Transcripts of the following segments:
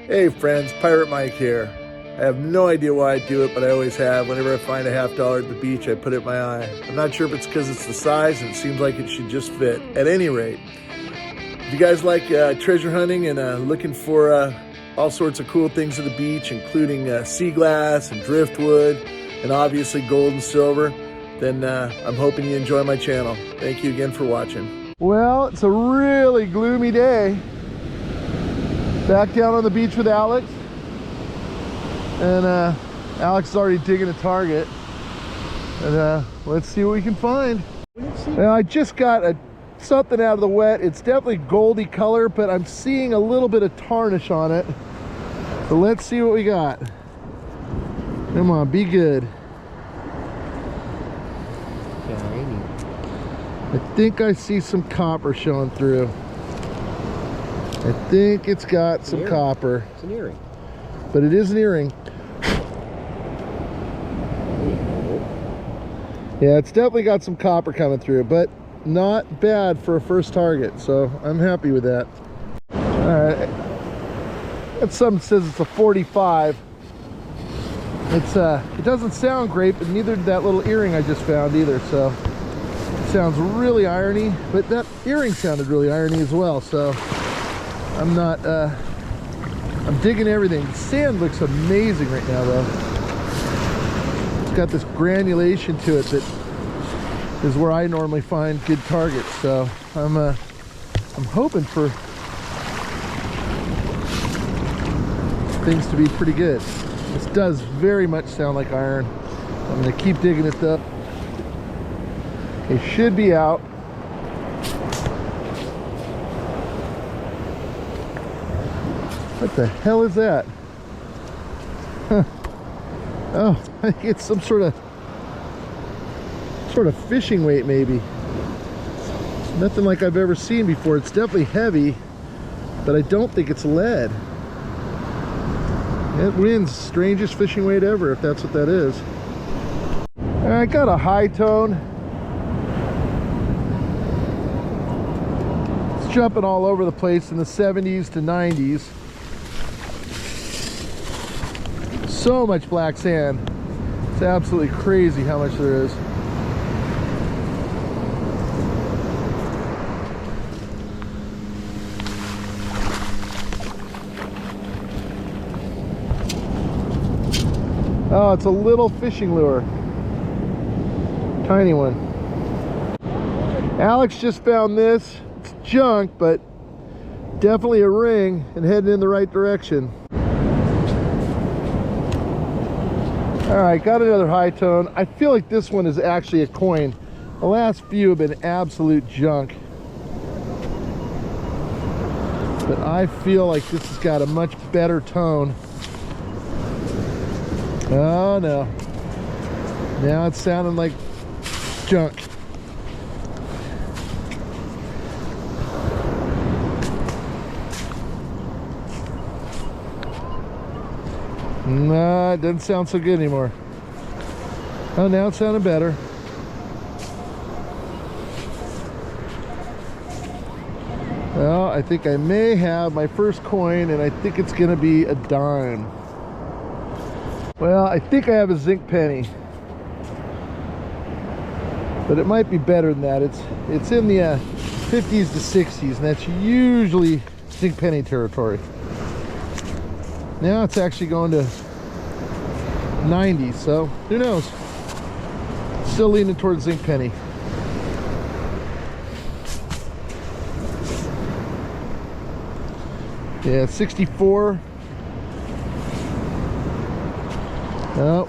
Hey friends, Pirate Mike here. I have no idea why I do it, but I always have. Whenever I find a $50 at the beach, I put it in my eye. I'm not sure if it's because it's the size and it seems like it should just fit. At any rate, if you guys like treasure hunting and looking for all sorts of cool things at the beach, including sea glass and driftwood, and obviously gold and silver, then I'm hoping you enjoy my channel. Thank you again for watching. Well, it's a really gloomy day. Back down on the beach with Alex, and Alex is already digging a target, and let's see what we can find. Now, I just got something out of the wet. It's definitely goldy color, but I'm seeing a little bit of tarnish on it, so let's see what we got. Come on, be good. I think I see some copper showing through. I think it's got some copper. It's an earring. But it is an earring. Yeah, it's definitely got some copper coming through, but not bad for a first target, so I'm happy with that. Alright. That something says it's a 45. It doesn't sound great, but neither did that little earring I just found either, so it sounds really irony, but that earring sounded really irony as well, so I'm digging everything. The sand looks amazing right now though. It's got this granulation to it that is where I normally find good targets, so I'm hoping for things to be pretty good. This does very much sound like iron. I'm gonna keep digging it though. It should be out. What the hell is that? Huh. Oh, I think it's some sort of fishing weight maybe. Nothing like I've ever seen before. It's definitely heavy, but I don't think it's lead. It wins strangest fishing weight ever, if that's what that is. I got a high tone. It's jumping all over the place in the 70s to 90s. So much black sand. It's absolutely crazy how much there is. Oh, it's a little fishing lure. Tiny one. Alex just found this. It's junk, but definitely a ring and heading in the right direction. All right, got another high tone. I feel like this one is actually a coin. The last few have been absolute junk, but I feel like this has got a much better tone. Oh no, now it's sounding like junk. No, it doesn't sound so good anymore. Oh, now it's sounding better. Well, I think I may have my first coin, and I think it's gonna be a dime. Well, I think I have a zinc penny, but it might be better than that. It's in the 50s to 60s, and that's usually zinc penny territory. Now it's actually going to 90, so who knows? Still leaning towards zinc penny. Yeah, 64. Oh,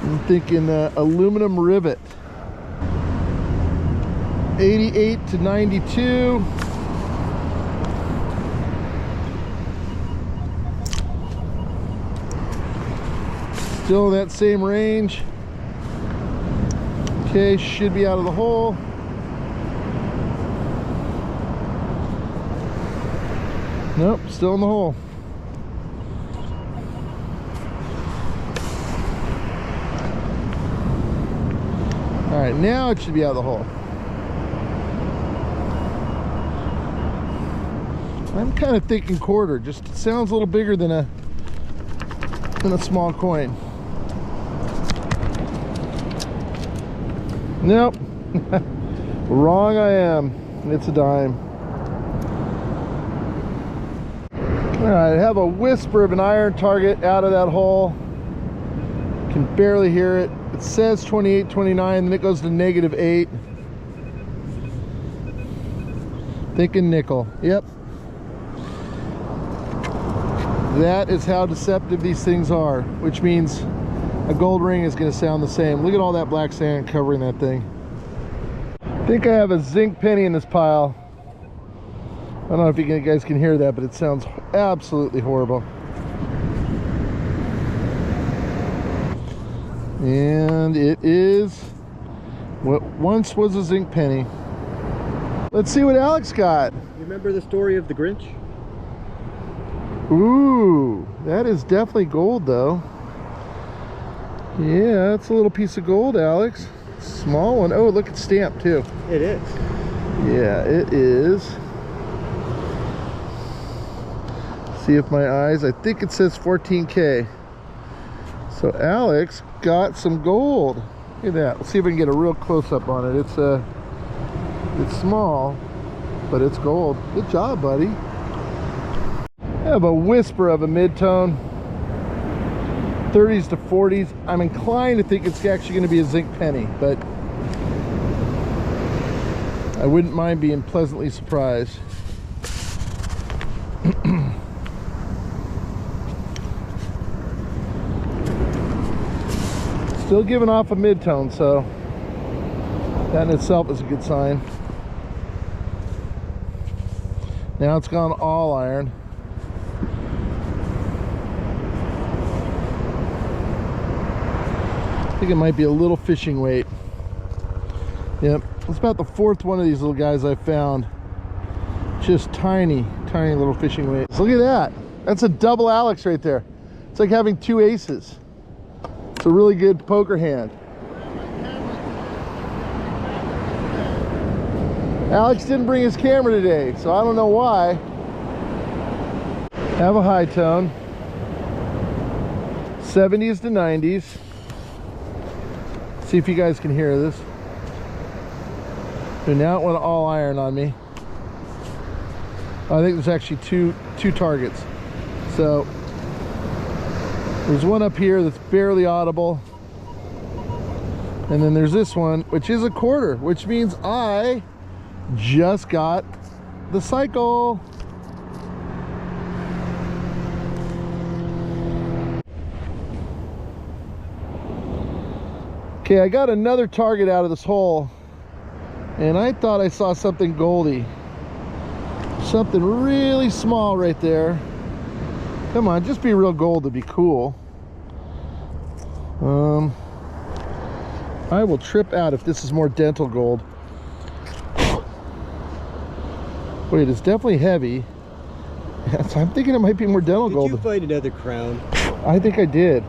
I'm thinking aluminum rivet. 88 to 92. Still in that same range. Okay, should be out of the hole. Nope, still in the hole. All right, now it should be out of the hole. I'm kind of thinking quarter. Just sounds a little bigger than a small coin. Nope. Wrong I am. It's a dime. Alright, I have a whisper of an iron target out of that hole. Can barely hear it. It says 28, 29, then it goes to -8. Thinking nickel. Yep. That is how deceptive these things are, which means a gold ring is going to sound the same. Look at all that black sand covering that thing. I think I have a zinc penny in this pile. I don't know if you guys can hear that, but it sounds absolutely horrible. And it is what once was a zinc penny. Let's see what Alex got. You remember the story of the Grinch? Ooh, that is definitely gold though. Yeah, that's a little piece of gold, Alex. Small one. Oh, look, it's stamped too. It is. Yeah, it is. See if my eyes, I think it says 14K. So Alex got some gold. Look at that. Let's see if we can get a real close-up on it. It's small, but it's gold. Good job, buddy. I have a whisper of a mid-tone. 30s to 40s. I'm inclined to think it's actually going to be a zinc penny, but I wouldn't mind being pleasantly surprised. Still giving off a mid-tone, so that in itself is a good sign. Now it's gone all iron. I think it might be a little fishing weight. Yep, it's about the fourth one of these little guys I found. Just tiny, tiny little fishing weights. Look at that. That's a double Alex right there. It's like having two aces. It's a really good poker hand. Alex didn't bring his camera today, so I don't know why. Have a high tone. 70s to 90s. See if you guys can hear this. So now it went all iron on me. I think there's actually two targets. So there's one up here that's barely audible. And then there's this one, which is a quarter, which means I just got the cycle. Okay, I got another target out of this hole, and I thought I saw something goldy. Something really small right there. Come on, just be real gold to be cool. I will trip out if this is more dental gold. Wait, it's definitely heavy. I'm thinking it might be more dental gold. Did you find another crown? I think I did.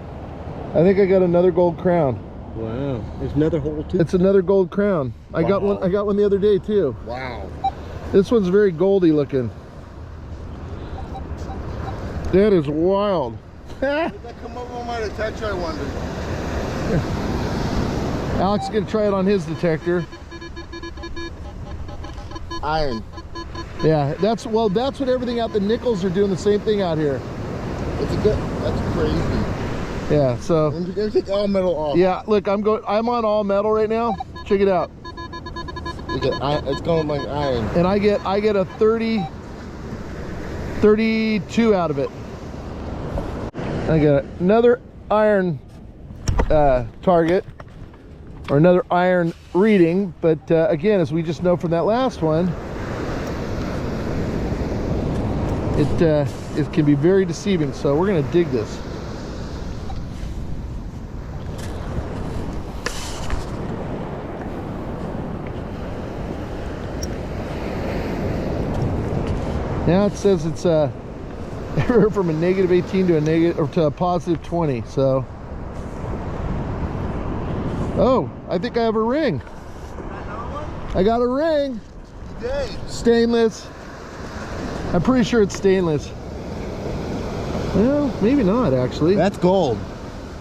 I think I got another gold crown. Wow, there's another hole too. It's another gold crown. Wow. I got one the other day too. Wow. This one's very goldy looking. That is wild. Did that come up on my detector, I wonder? Alex is gonna try it on his detector. Iron. Yeah, that's what everything out the nickels are doing the same thing out here. That's crazy. Yeah, so Let me take all metal off. yeah, look, I'm on all metal right now. Check it out. It's going like iron. And I get a 32 out of it. I got another iron target, or another iron reading, but again, as we just know from that last one, it can be very deceiving, so we're going to dig this. Now it says it's everywhere from a -18 to a +20. So, oh, I think I have a ring. I got a ring. Yay. Stainless. I'm pretty sure it's stainless. Well, maybe not actually. That's gold.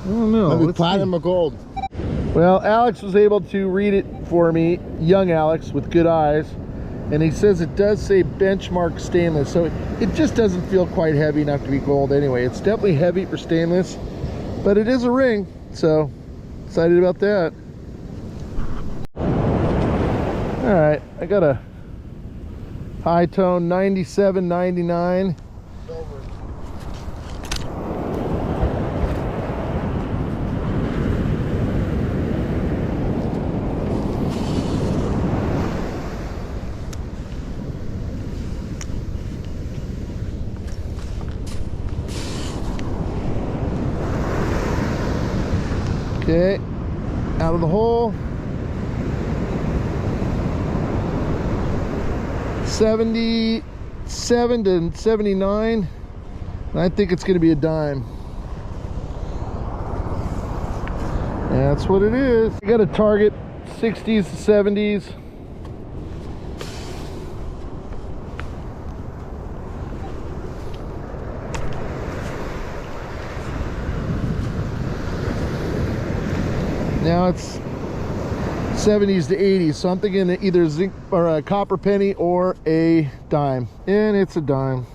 I don't know. Maybe Let's platinum see. or gold. Well, Alex was able to read it for me, young Alex with good eyes, and he says it does say benchmark stainless, so it just doesn't feel quite heavy enough to be gold anyway. It's definitely heavy for stainless, but it is a ring, so excited about that. All right, I got a high tone 97.99. Okay, out of the hole. 77 to 79. And I think it's going to be a dime. That's what it is. I got a target 60s to 70s. Now it's 70s to 80s, so I'm thinking either zinc or a copper penny or a dime, and it's a dime.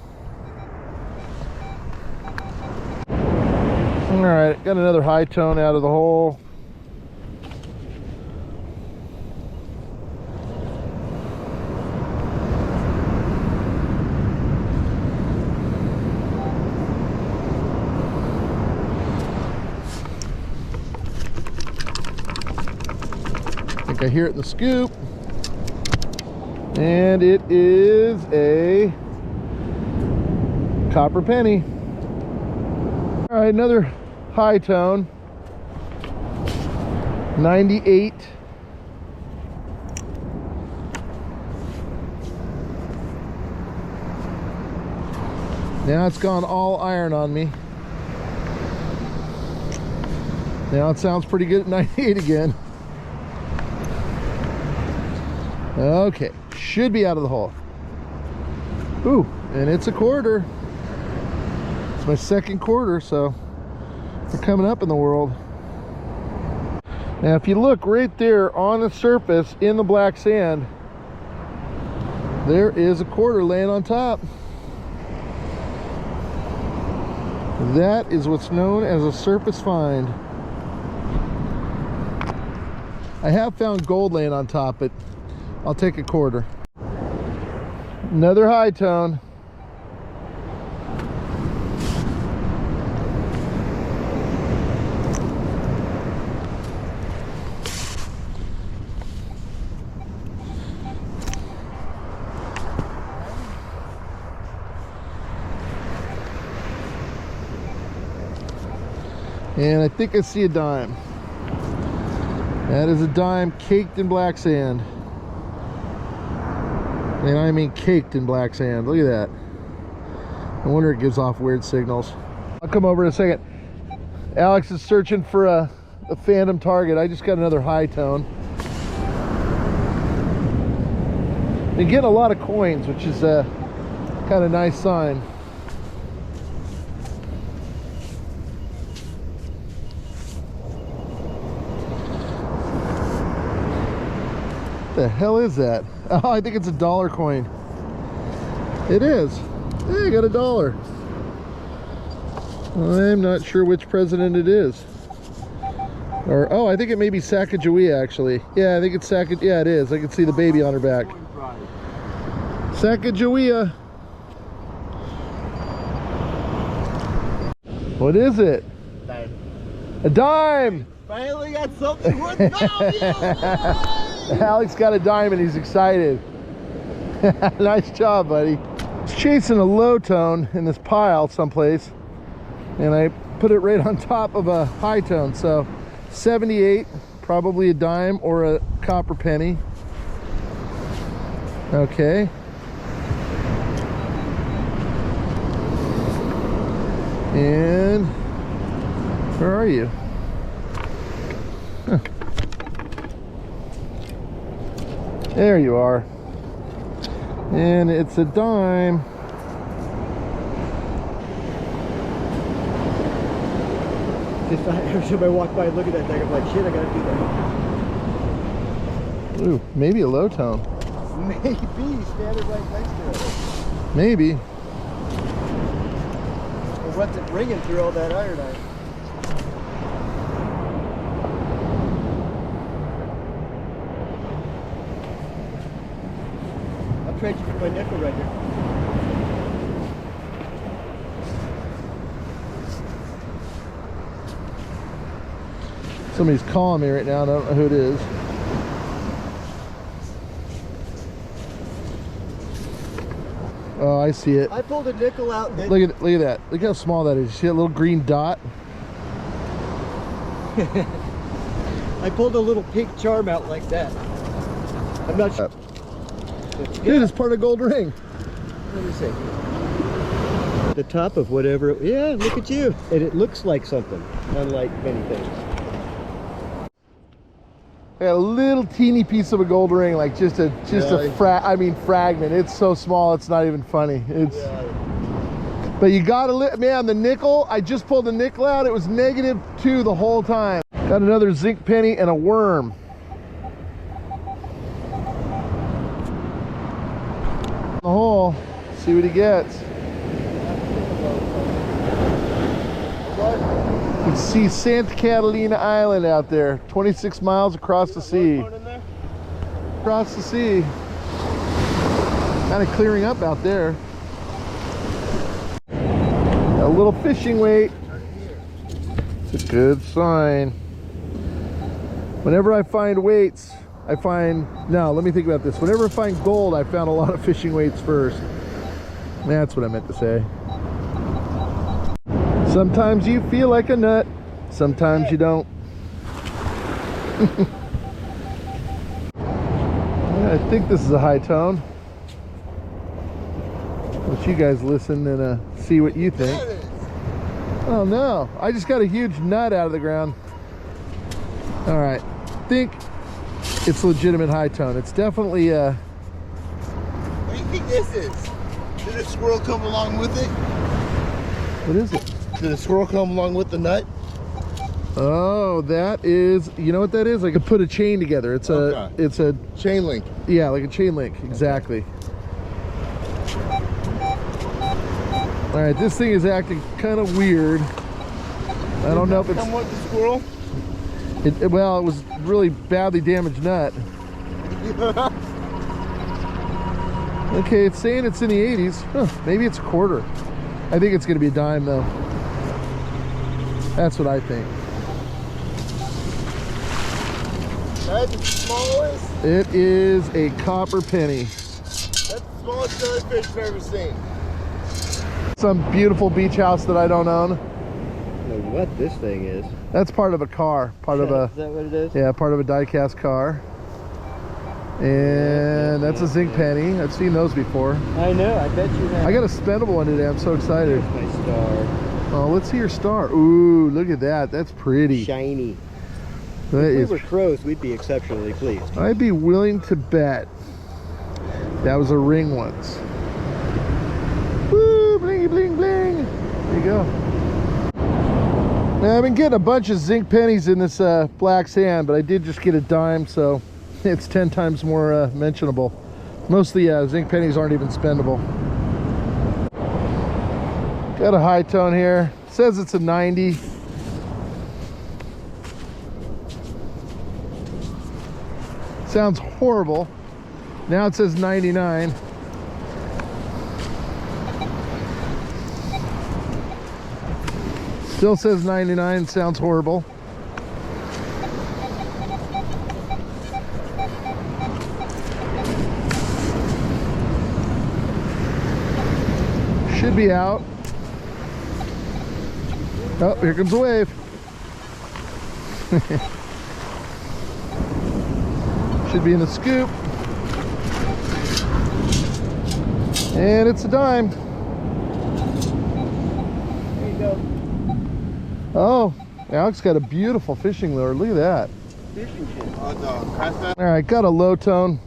All right, got another high tone out of the hole. I hear it in the scoop, and it is a copper penny. All right, another high tone 98. Now it's gone all iron on me. Now it sounds pretty good at 98 again. Okay, should be out of the hole. Ooh, and it's a quarter. It's my second quarter, so we're coming up in the world. Now, if you look right there on the surface in the black sand, there is a quarter laying on top. That is what's known as a surface find. I have found gold laying on top, but I'll take a quarter. Another high tone. And I think I see a dime. That is a dime caked in black sand. And I mean caked in black sand. Look at that. No wonder it gives off weird signals. I'll come over in a second. Alex is searching for a phantom target. I just got another high tone. Been getting a lot of coins, which is a kind of nice sign. What the hell is that? Oh, I think it's a dollar coin. It is. Hey, I got a dollar. I'm not sure which president it is. Or, oh, I think it may be Sacagawea, actually. Yeah, I think it's Sacagawea. Yeah, it is. I can see the baby on her back. Sacagawea. What is it? Dime. A dime! Finally got something worth value! Alex got a dime and he's excited. Nice job, buddy. I was chasing a low tone in this pile someplace, and I put it right on top of a high tone. So 78, probably a dime or a copper penny. Okay. And where are you? Huh. There you are. And it's a dime. Just every time I walk by and look at that thing, I'm like, shit, I gotta do that. Ooh, maybe a low tone. Maybe standing right next to it. Maybe. Or what's it ringing through all that ironite? I'll trade you for my nickel right here. Somebody's calling me right now. I don't know who it is. Oh, I see it. I pulled a nickel out. And Look at that. Look how small that is. You see that little green dot? I pulled a little pink charm out like that. I'm not sure. Dude, it's part of gold ring. Let me see. The top of whatever. Yeah, look at you. And it looks like something, unlike many things. I got a little teeny piece of a gold ring, like just a fragment. It's so small, it's not even funny. It's. Yeah. But you gotta man, the nickel. I just pulled the nickel out. It was -2 the whole time. Got another zinc penny and a worm. The hole. See what he gets. You can see Santa Catalina Island out there, 26 miles across the sea. Across the sea. Kind of clearing up out there. A little fishing weight. It's a good sign. Whenever I find weights, let me think about this. Whenever I find gold, I found a lot of fishing weights first. That's what I meant to say. Sometimes you feel like a nut, sometimes you don't. I think this is a high tone. Let you guys listen and see what you think. Oh no, I just got a huge nut out of the ground. All right, I think it's legitimate high tone. It's definitely What do you think this is? Did a squirrel come along with it? what is it? Did a squirrel come along with the nut? Oh, that is, you know what that is? I could put a chain together. It's it's a Chain link. yeah, like a chain link, exactly. All right, this thing is acting kind of weird. I don't know if it's Come with the squirrel? well, it was really badly damaged nut. Okay, it's saying it's in the 80s. Huh, maybe it's a quarter. I think it's gonna be a dime though. That's what I think. That's the smallest. It is a copper penny. That's the smallest jellyfish I've ever seen. Some beautiful beach house that I don't own. I don't know what this thing is. That's part of a car. Part of a, Is that what it is? yeah, part of a die-cast car. And that's a zinc penny. I've seen those before. I know, I bet you have. I got a spendable one today. I'm so excited. There's my star. Oh, let's see your star. Ooh, look at that. That's pretty. Shiny. That If is. we were crows, we'd be exceptionally pleased. I'd be willing to bet that was a ring once. Woo, blingy bling bling. There you go. Now, I've been getting a bunch of zinc pennies in this black sand, but I did just get a dime, so it's 10 times more mentionable. Most of the zinc pennies aren't even spendable. Got a high tone here. It says it's a 90. Sounds horrible. Now it says 99. Still says 99, sounds horrible. Should be out. Oh, here comes a wave. Should be in the scoop. And it's a dime. There you go. Oh, Alex got a beautiful fishing lure. Look at that. Fishing shit. Oh, no. Crash that? All right, got a low tone.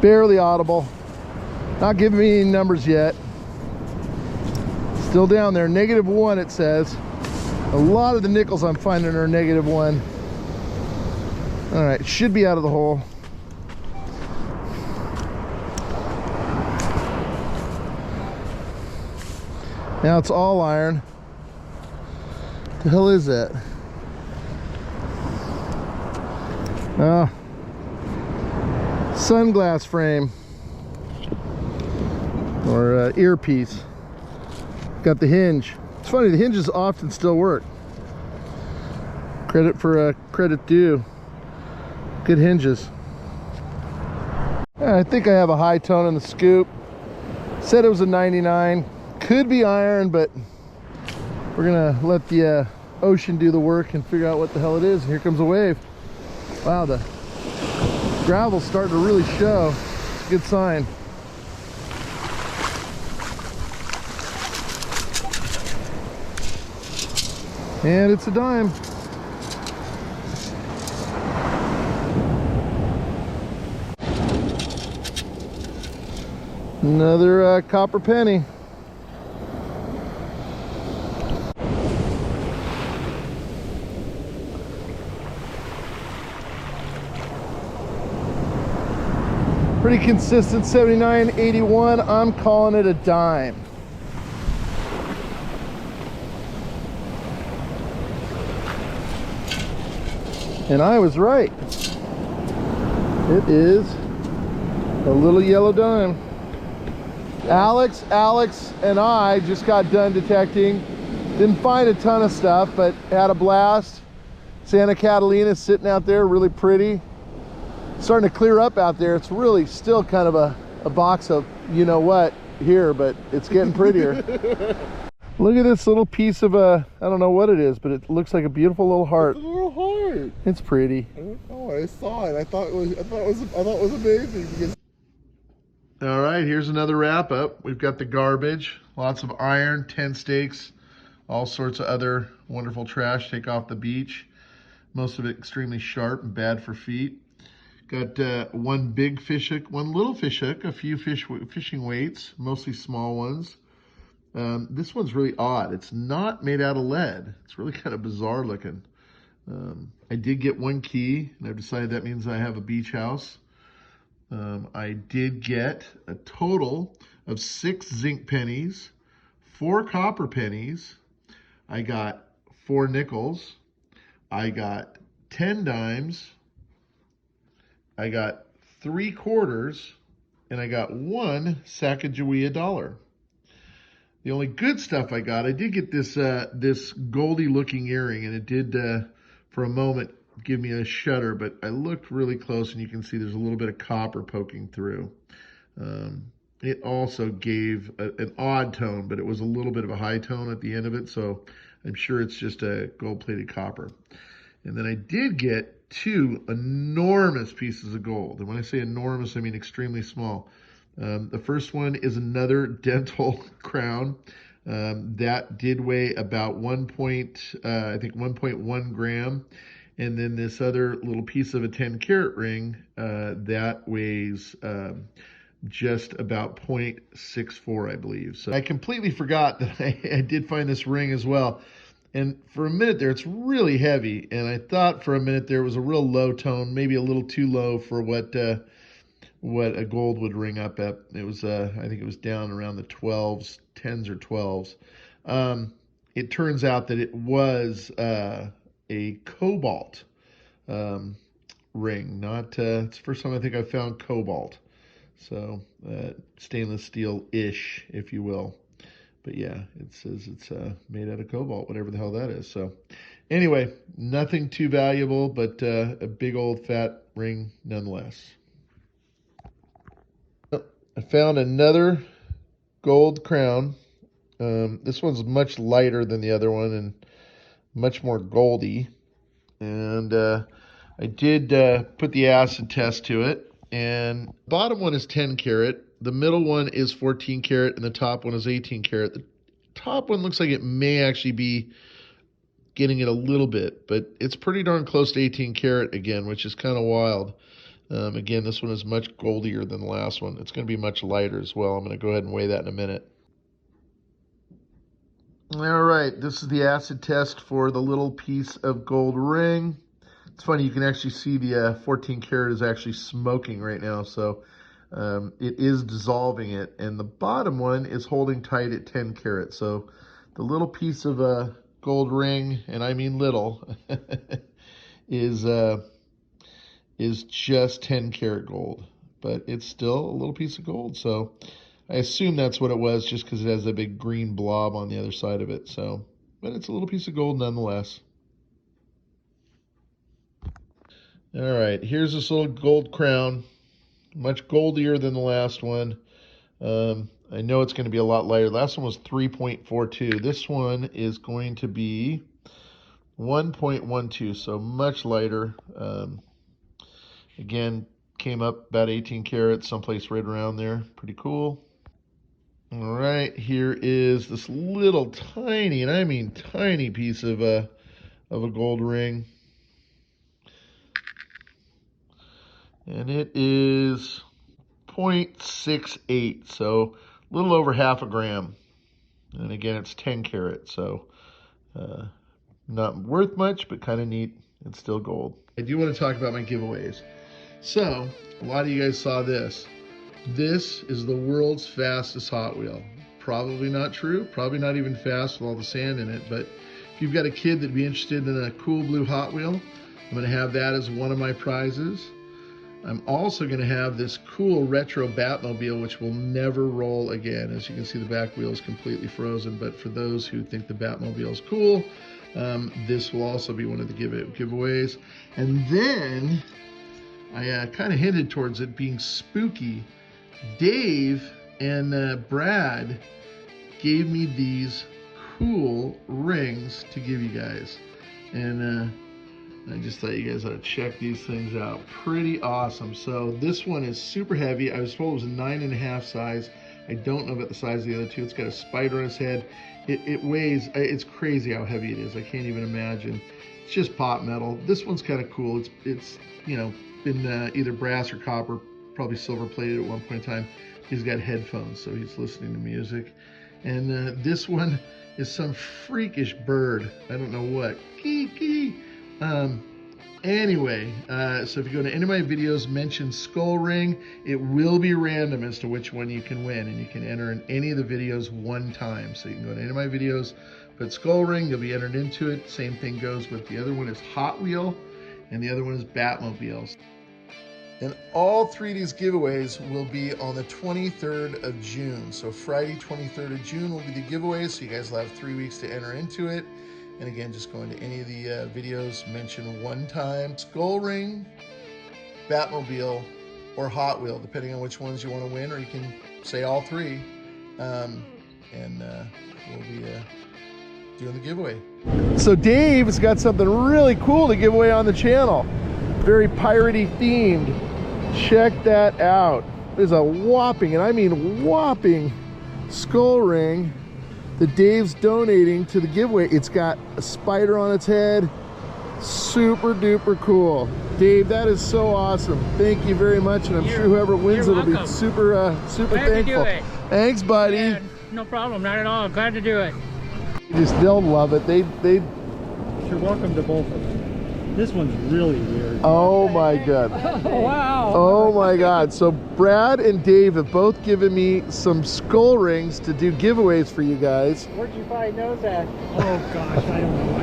Barely audible. Not giving me any numbers yet. Still down there. -1 it says. A lot of the nickels I'm finding are -1. All right, should be out of the hole. Now it's all iron. The hell is that? Oh, sunglass frame or earpiece. Got the hinge. It's funny, the hinges often still work. Credit for credit due. Good hinges. I think I have a high tone in the scoop. Said it was a 99. Could be iron, but we're gonna let the ocean do the work and figure out what the hell it is. Here comes a wave. Wow, the gravel's starting to really show. It's a good sign. And it's a dime. Another copper penny. Pretty consistent 79.81. I'm calling it a dime. And I was right. It is a little yellow dime. Alex, and I just got done detecting. Didn't find a ton of stuff, but had a blast. Santa Catalina's sitting out there, really pretty. Starting to clear up out there. It's really still kind of a box of you know what here, but it's getting prettier. Look at this little piece of I don't know what it is, but it looks like a beautiful little heart. It's a little heart. It's pretty. I don't know. I saw it. I thought it was amazing because. All right, here's another wrap up. We've got the garbage, lots of iron, 10 steaks, all sorts of other wonderful trash. Take off the beach. Most of it extremely sharp and bad for feet. Got one big fish hook, one little fish hook, a few fishing weights, mostly small ones. This one's really odd. It's not made out of lead. It's really kind of bizarre looking. I did get one key, and I've decided that means I have a beach house. I did get a total of 6 zinc pennies, 4 copper pennies. I got 4 nickels. I got 10 dimes. I got 3 quarters, and I got 1 Sacagawea dollar. The only good stuff I did get this goldy looking earring, and it did for a moment give me a shudder, but I looked really close and you can see there's a little bit of copper poking through. It also gave an odd tone, but it was a little bit of a high tone at the end of it, so I'm sure it's just a gold-plated copper. And then I did get 2 enormous pieces of gold. And when I say enormous, I mean extremely small. The first one is another dental crown. That did weigh about 1.1 gram. And then this other little piece of a 10 karat ring, that weighs just about 0.64, I believe. So I completely forgot that I did find this ring as well. And for a minute there, it's really heavy. And I thought for a minute there was a real low tone, maybe a little too low for what a gold would ring up at. It was, I think it was down around the 12s, 10s or 12s. It turns out that it was a cobalt ring. Not it's the first time I think I've found cobalt. So stainless steel-ish, if you will. But yeah, it says it's made out of cobalt, whatever the hell that is. So anyway, nothing too valuable, but a big old fat ring nonetheless. I found another gold crown. This one's much lighter than the other one and much more goldy. And I did put the acid test to it. And the bottom one is 10 karat. The middle one is 14 karat, and the top one is 18 karat. The top one looks like it may actually be getting it a little bit, but it's pretty darn close to 18 karat again, which is kind of wild. Again, this one is much goldier than the last one. It's going to be much lighter as well. I'm going to go ahead and weigh that in a minute. All right, this is the acid test for the little piece of gold ring. It's funny, you can actually see the 14 karat is actually smoking right now, so it is dissolving it. And the bottom one is holding tight at 10 karat. So the little piece of gold ring, and I mean little, is just 10 karat gold. But it's still a little piece of gold, so I assume that's what it was just because it has a big green blob on the other side of it. So, but it's a little piece of gold nonetheless. All right, here's this little gold crown, much goldier than the last one. I know it's going to be a lot lighter. Last one was 3.42. This one is going to be 1.12, so much lighter. Again, came up about 18 carats, someplace right around there. Pretty cool. All right, here is this little tiny, and I mean tiny piece of a gold ring. And it is 0.68, so a little over half a gram. And again, it's 10 karat, so not worth much, but kind of neat. It's still gold. I do want to talk about my giveaways. So, a lot of you guys saw this. This is the world's fastest Hot Wheel. Probably not true, probably not even fast with all the sand in it, but if you've got a kid that'd be interested in a cool blue Hot Wheel, I'm going to have that as one of my prizes. I'm also going to have this cool retro Batmobile, which will never roll again. As you can see, the back wheel is completely frozen, but for those who think the Batmobile is cool, this will also be one of the giveaways. And then, I kind of hinted towards it being spooky. Dave and Brad gave me these cool rings to give you guys. And I just thought you guys ought to check these things out. Pretty awesome. So this one is super heavy. I was told it was a 9.5 size. I don't know about the size of the other two. It's got a spider on its head. It weighs, it's crazy how heavy it is. I can't even imagine. It's just pot metal. This one's kind of cool. It's you know, been either brass or copper, probably silver plated at one point in time. He's got headphones, so he's listening to music. And this one is some freakish bird. I don't know what. Kiki. Anyway, so if you go to any of my videos, mention Skull Ring, it will be random as to which one you can win, and you can enter in any of the videos one time. So you can go to any of my videos, put Skull Ring, you'll be entered into it. Same thing goes with the other one is Hot Wheel, and the other one is Batmobiles. And all three of these giveaways will be on the 23rd of June. So Friday, 23rd of June will be the giveaways. So you guys will have 3 weeks to enter into it. And again, just go into any of the videos, mention one time Skull Ring, Batmobile, or Hot Wheel, depending on which ones you want to win, or you can say all three. We'll be doing the giveaway. So Dave's got something really cool to give away on the channel. Very piratey themed. Check that out. There's a whopping, and I mean whopping, skull ring that Dave's donating to the giveaway. It's got a spider on its head. Super duper cool. Dave, that is so awesome. Thank you very much, and I'm sure whoever wins it'll be super thankful. Thanks, buddy. Yeah, no problem, not at all. Glad to do it. They'll love it. You're welcome to both of them. This one's really weird. Oh my god. Oh, wow. Oh my god. So Brad and Dave have both given me some skull rings to do giveaways for you guys. Where'd you find those at? Oh gosh, I don't know.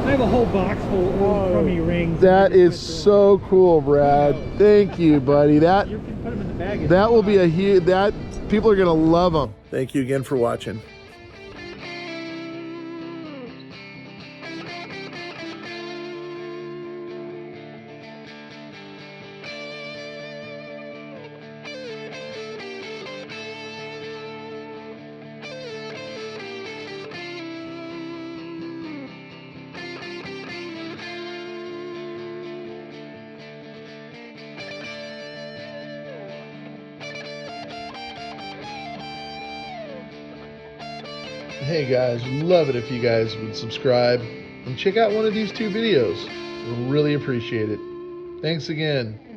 I have a whole box full of old crummy rings. That is so cool, Brad. Thank you, buddy. You can put them in the bag. That will be a huge, people are gonna love them. Thank you again for watching. Hey guys, love it if you guys would subscribe and check out one of these two videos. We'll really appreciate it. Thanks again.